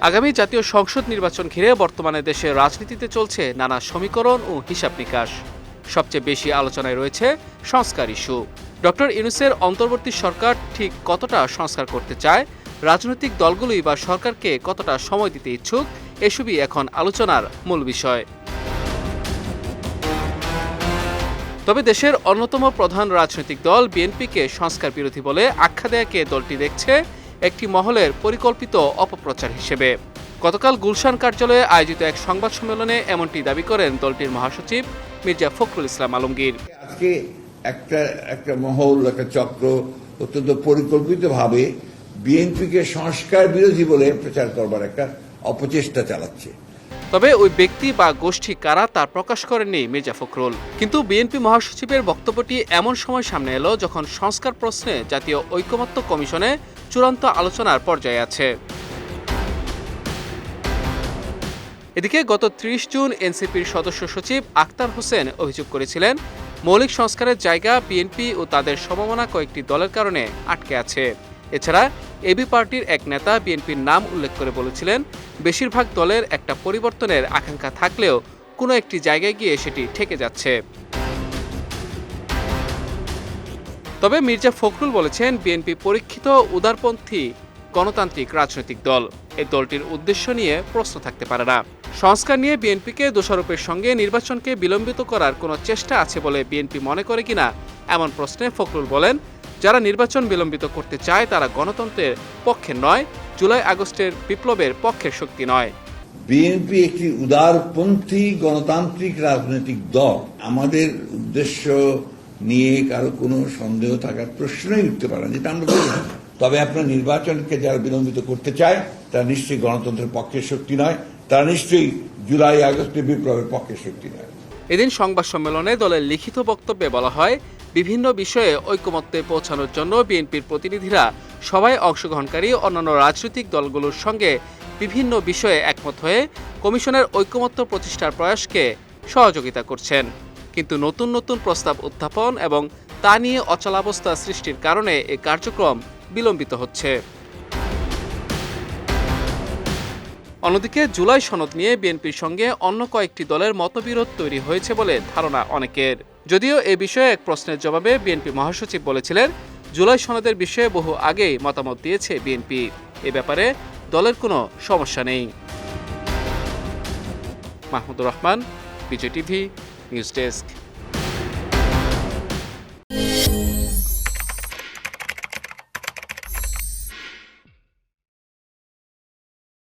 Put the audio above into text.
আগামী জাতীয় সংসদ নির্বাচন ঘিরে বর্তমানে দেশের রাজনীতিতে চলছে নানা সমীকরণ ও হিসাব নিকাশ। সবচেয়ে বেশি আলোচনায় রয়েছে সংস্কার ইস্যু। ডক্টর ইউনূসের অন্তর্বর্তী সরকার ঠিক কতটা সংস্কার করতে চায়, রাজনৈতিক দলগুলোই বা সরকারকে কতটা সময় দিতে ইচ্ছুক, এসবই এখন আলোচনার মূল বিষয়। তবে দেশের অন্যতম প্রধান রাজনৈতিক দল বিএনপিকে সংস্কার বিরোধী বলে আখ্যা দেয়াকে দলটি দেখছে একটি মহলের পরিকল্পিত অপপ্রচার হিসেবে। গতকাল গুলশান কার্যালয়ে আয়োজিত এক সংবাদ সম্মেলনে এমনটি দাবি করেন দলটির মহাসচিব মির্জা ফখরুল ইসলাম আলমগীর। আজকে একটা মহল, একটা চক্র অত্যন্ত পরিকল্পিতভাবে বিএনপিকে সংস্কার বিরোধী বলে প্রচার করবার একটা অপচেষ্টা চালাচ্ছে। তবে ওই ব্যক্তি বা গোষ্ঠী কারা তা প্রকাশ করেননি মির্জা ফখরুল। কিন্তু বিএনপি মহাসচিবের বক্তব্যটি এমন সময় সামনে এলো যখন সংস্কার প্রশ্নে জাতীয় ঐকমত্য কমিশনে চূড়ান্ত আলোচনার পর্যায়ে আছে। এদিকে গত ৩০ জুন এনসিপির সদস্য সচিব আক্তার হোসেন অভিযোগ করেছিলেন, মৌলিক সংস্কারের জায়গা বিএনপি ও তাদের সমমনা কয়েকটি দলের কারণে আটকে আছে। এছাড়া এবি পার্টির এক নেতা বিএনপির নাম উল্লেখ করে বলেছিলেন, বেশিরভাগ দলের একটা পরিবর্তনের আকাঙ্ক্ষা থাকলেও কোনো একটি জায়গায় গিয়ে সেটি ঠেকে যাচ্ছে। তবে মির্জা ফখরুল বলেছেন, বিএনপি পরীক্ষিত উদারপন্থী গণতান্ত্রিক রাজনৈতিক দল। এই দলটির উদ্দেশ্য নিয়ে প্রশ্ন থাকতে পারে না। সংস্কার নিয়ে বিএনপিকে দোষারোপের সঙ্গে নির্বাচনকে বিলম্বিত করার কোনো চেষ্টা আছে বলে বিএনপি মনে করে কিনা এমন প্রশ্নে ফখরুল বলেন, যারা নির্বাচন বিলম্বিত করতে চায় তারা গণতন্ত্রের পক্ষে নয়, জুলাই আগস্টের বিপ্লবের পক্ষের শক্তি নয়। বিএনপি একটি উদারপন্থী গণতান্ত্রিক রাজনৈতিক দল। আমাদের উদ্দেশ্য নিয়ে কারো কোনো সন্দেহ থাকার প্রশ্নই উঠতে পারে না, যেটা আমরা বলি। তবে আপনার নির্বাচনকে যারা বিলম্বিত করতে চায় তারা নিশ্চয়ই গণতন্ত্রের পক্ষের শক্তি নয়, তারা নিশ্চয়ই জুলাই আগস্টের বিপ্লবের পক্ষের শক্তি নয়। এদিন সংবাদ সম্মেলনে দলের লিখিত বক্তব্যে বলা হয়, বিভিন্ন বিষয়ে ঐকমত্যে পৌঁছানোর জন্য বিএনপির প্রতিনিধিরা সবাই অংশগ্রহণকারী অন্যান্য রাজনৈতিক দলগুলোর সঙ্গে বিভিন্ন বিষয়ে একমত হয়ে কমিশনের ঐকমত্য প্রতিষ্ঠার প্রয়াসকে সহযোগিতা করছেন। কিন্তু নতুন নতুন প্রস্তাব উত্থাপন এবং তা নিয়ে অচলাবস্থা সৃষ্টির কারণে এই কার্যক্রম বিলম্বিত হচ্ছে। অন্যদিকে জুলাই সনদ নিয়ে বিএনপির সঙ্গে অন্য কয়েকটি দলের মতবিরোধ তৈরি হয়েছে বলে ধারণা অনেকের। যদিও এ বিষয়ে এক প্রশ্নের জবাবে বিএনপি মহাসচিব বলেছিলেন, জুলাই সনদের বিষয়ে বহু আগেই মতামত দিয়েছে বিএনপি, এ ব্যাপারে দলের কোনো সমস্যা নেই। মাহমুদুর রহমান, বিজয় টিভি, নিউজ ডেস্ক।